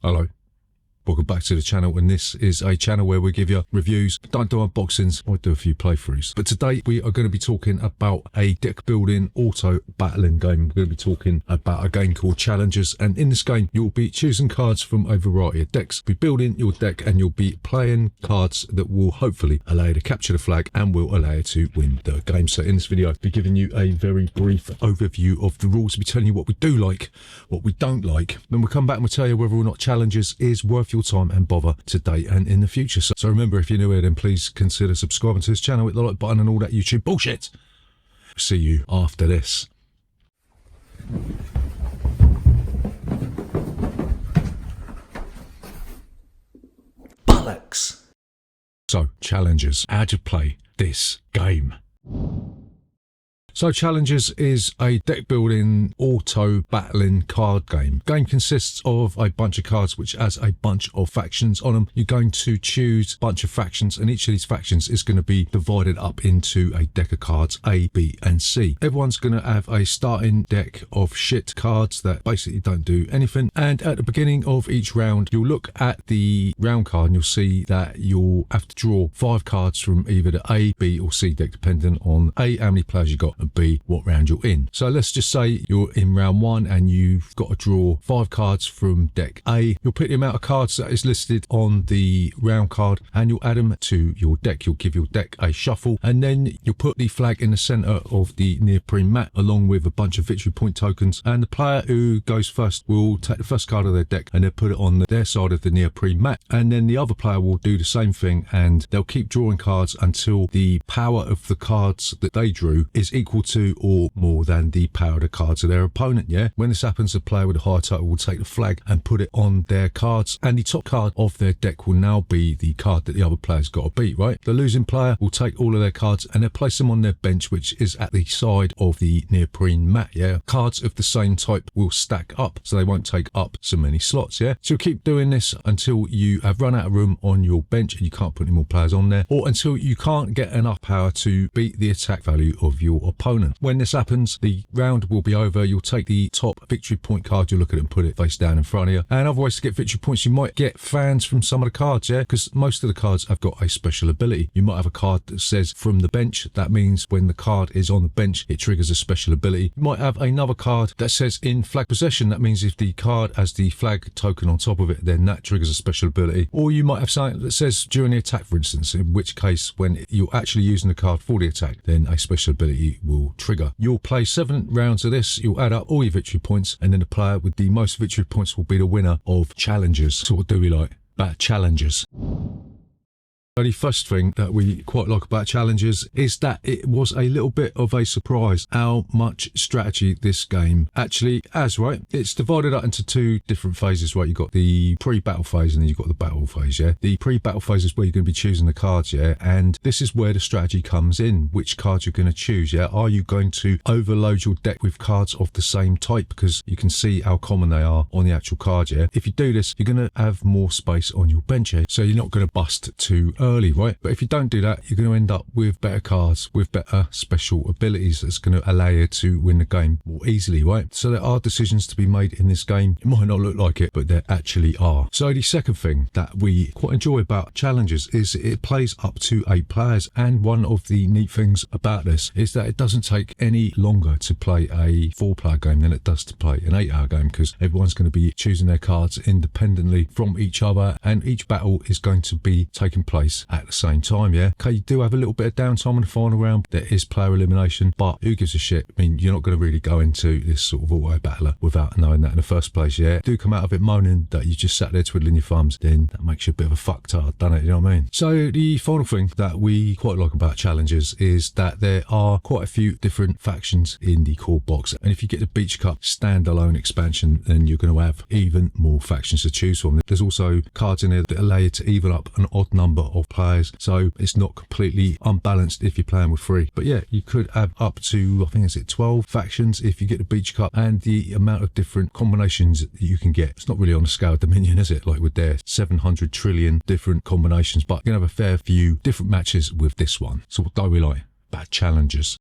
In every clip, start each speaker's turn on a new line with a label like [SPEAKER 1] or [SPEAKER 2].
[SPEAKER 1] Hello, welcome back to the channel, and this is a channel where we give you reviews, don't do unboxings, I do a few playthroughs. But today we are going to be talking about a deck building auto battling game. We're going to be talking about a game called Challengers, and in this game you'll be choosing cards from a variety of decks, be building your deck, and you'll be playing cards that will hopefully allow you to capture the flag and will allow you to win the game. So in this video I'll be giving you a very brief overview of the rules, be telling you what we do like, what we don't like, then we'll come back and we'll tell you whether or not Challengers is worth your time and bother today and in the future. So remember, if you're new here, then please consider subscribing to this channel, hit the like button and all that YouTube bullshit. See you after this. Bollocks. So, Challengers, how to play this game. So Challengers is a deck building auto battling card game. Game consists of a bunch of cards which has a bunch of factions on them. You're going to choose a bunch of factions, and each of these factions is going to be divided up into a deck of cards A, B and C. Everyone's going to have a starting deck of shit cards that basically don't do anything, and at the beginning of each round you'll look at the round card and you'll see that you'll have to draw 5 cards from either the A, B or C deck, depending on A, how many players you got, and B, what round you're in. So let's just say you're in round 1 and you've got to draw 5 cards from deck A. You'll put the amount of cards that is listed on the round card and you'll add them to your deck. You'll give your deck a shuffle, and then you'll put the flag in the center of the neoprene mat along with a bunch of victory point tokens, and the player who goes first will take the first card of their deck and they'll put it on their side of the neoprene mat, and then the other player will do the same thing, and they'll keep drawing cards until the power of the cards that they drew is equal to or more than the power of the cards of their opponent. Yeah, when this happens, the player with a higher total will take the flag and put it on their cards, and the top card of their deck will now be the card that the other player's got to beat. Right, the losing player will take all of their cards and they'll place them on their bench, which is at the side of the neoprene mat. Yeah, cards of the same type will stack up so they won't take up so many slots. Yeah, so keep doing this until you have run out of room on your bench and you can't put any more players on there, or until you can't get enough power to beat the attack value of your opponent. When this happens, the round will be over. You'll take the top victory point card, you'll look at it and put it face down in front of you. And other ways to get victory points, you might get fans from some of the cards, yeah, because most of the cards have got a special ability. You might have a card that says from the bench. That means when the card is on the bench, it triggers a special ability. You might have another card that says in flag possession. That means if the card has the flag token on top of it, then that triggers a special ability. Or you might have something that says during the attack, for instance, in which case when you're actually using the card for the attack, then a special ability will trigger. You'll play 7 rounds of this, you'll add up all your victory points, and then the player with the most victory points will be the winner of Challengers. So what do we like about Challengers? The first thing that we quite like about Challengers is that it was a little bit of a surprise how much strategy this game actually has. Right, it's divided up into 2 different phases. Right, you've got the pre-battle phase and then you've got the battle phase. Yeah, the pre-battle phase is where you're going to be choosing the cards. Yeah, and this is where the strategy comes in, which cards you're going to choose. Yeah, are you going to overload your deck with cards of the same type, because you can see how common they are on the actual card. Yeah, if you do this, you're going to have more space on your bench here, so you're not going to bust too early, right? But if you don't do that, you're going to end up with better cards with better special abilities that's going to allow you to win the game more easily, right? So there are decisions to be made in this game. It might not look like it, but there actually are. So the second thing that we quite enjoy about Challengers is it plays up to 8 players, and one of the neat things about this is that it doesn't take any longer to play a 4-player game than it does to play an 8-hour game, because everyone's going to be choosing their cards independently from each other, and each battle is going to be taking place at the same time. Yeah, okay, you do have a little bit of downtime in the final round. There is player elimination, but who gives a shit? I mean, you're not going to really go into this sort of auto battler without knowing that in the first place. Yeah, do come out of it moaning that you just sat there twiddling your thumbs, then that makes you a bit of a fucktard, doesn't it? You know what I mean? So the final thing that we quite like about Challengers is that there are quite a few different factions in the core box, and if you get the Beach Cup standalone expansion, then you're going to have even more factions to choose from. There's also cards in there that allow you to even up an odd number of players, so it's not completely unbalanced if you're playing with 3. But yeah, you could have up to, I think it's 12 factions if you get the Beach Cup, and the amount of different combinations that you can get, it's not really on the scale of Dominion, is it? Like with their 700 trillion different combinations, but you're gonna have a fair few different matches with this one. So what do we like about Challengers?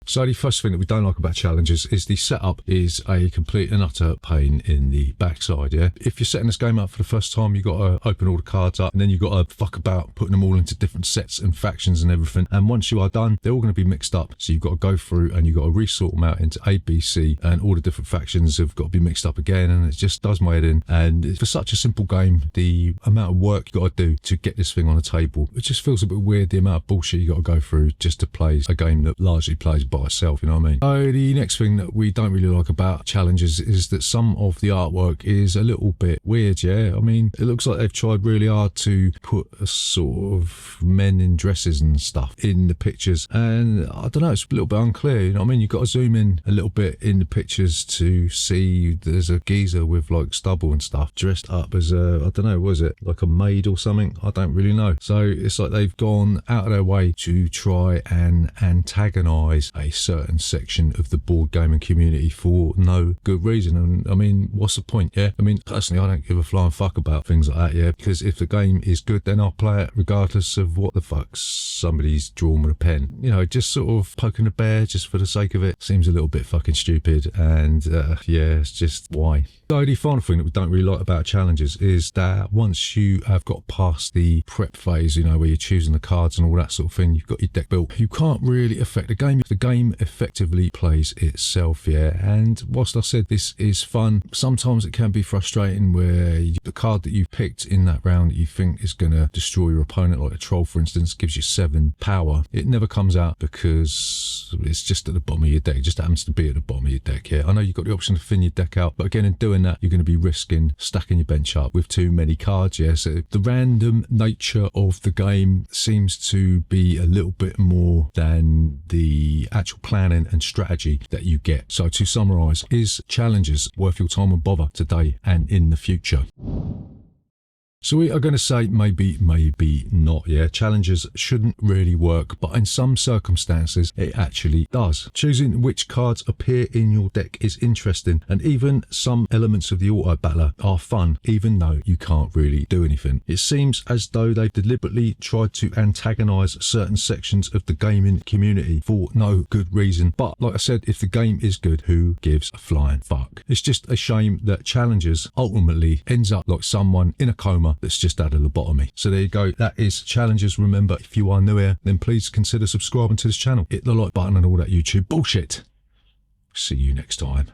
[SPEAKER 1] So the first thing that we don't like about challenges is the setup is a complete and utter pain in the backside, yeah? If you're setting this game up for the first time, you've got to open all the cards up, and then you've got to fuck about putting them all into different sets and factions and everything. And once you are done, they're all going to be mixed up. So you've got to go through and you've got to resort them out into A, B, C, and all the different factions have got to be mixed up again, and it just does my head in. And for such a simple game, the amount of work you've got to do to get this thing on the table, it just feels a bit weird, the amount of bullshit you got to go through just to play a game that largely plays by itself, you know what I mean? So the next thing that we don't really like about challenges is that some of the artwork is a little bit weird, yeah? I mean, it looks like they've tried really hard to put a sort of men in dresses and stuff in the pictures, and I don't know, it's a little bit unclear, you know what I mean? You've got to zoom in a little bit in the pictures to see there's a geezer with like stubble and stuff dressed up as a, I don't know, was it like a maid or something? I don't really know. So it's like they've gone out of their way to try and antagonize a certain section of the board gaming community for no good reason. And I mean, what's the point? Yeah, I mean, personally, I don't give a flying fuck about things like that, yeah, because if the game is good, then I'll play it regardless of what the fuck somebody's drawn with a pen. You know, just sort of poking a bear just for the sake of it seems a little bit fucking stupid, and yeah, it's just why. So the final thing that we don't really like about challenges is that once you have got past the prep phase, you know, where you're choosing the cards and all that sort of thing, you've got your deck built, you can't really affect the game. The game effectively plays itself, yeah. And whilst I said this is fun, sometimes it can be frustrating where the card that you picked in that round that you think is going to destroy your opponent, like a troll for instance, gives you 7 power, it never comes out because it's just at the bottom of your deck. It just happens to be at the bottom of your deck, yeah. I know you've got the option to thin your deck out, but again, in doing that, you're going to be risking stacking your bench up with too many cards, yeah. So the random nature of the game seems to be a little bit more than the actual planning and strategy that you get. So to summarize, is challenges worth your time and bother today and in the future? So we are going to say maybe not, yeah. Challenges shouldn't really work, but in some circumstances it actually does. Choosing which cards appear in your deck is interesting, and even some elements of the auto battler are fun, even though you can't really do anything. It seems as though they've deliberately tried to antagonize certain sections of the gaming community for no good reason, but like I said, if the game is good, who gives a flying fuck? It's just a shame that challenges ultimately ends up like someone in a coma that's just out of lobotomy. So there you go, that is challenges. Remember, if you are new here, then please consider subscribing to this channel, hit the like button and all that YouTube bullshit. See you next time.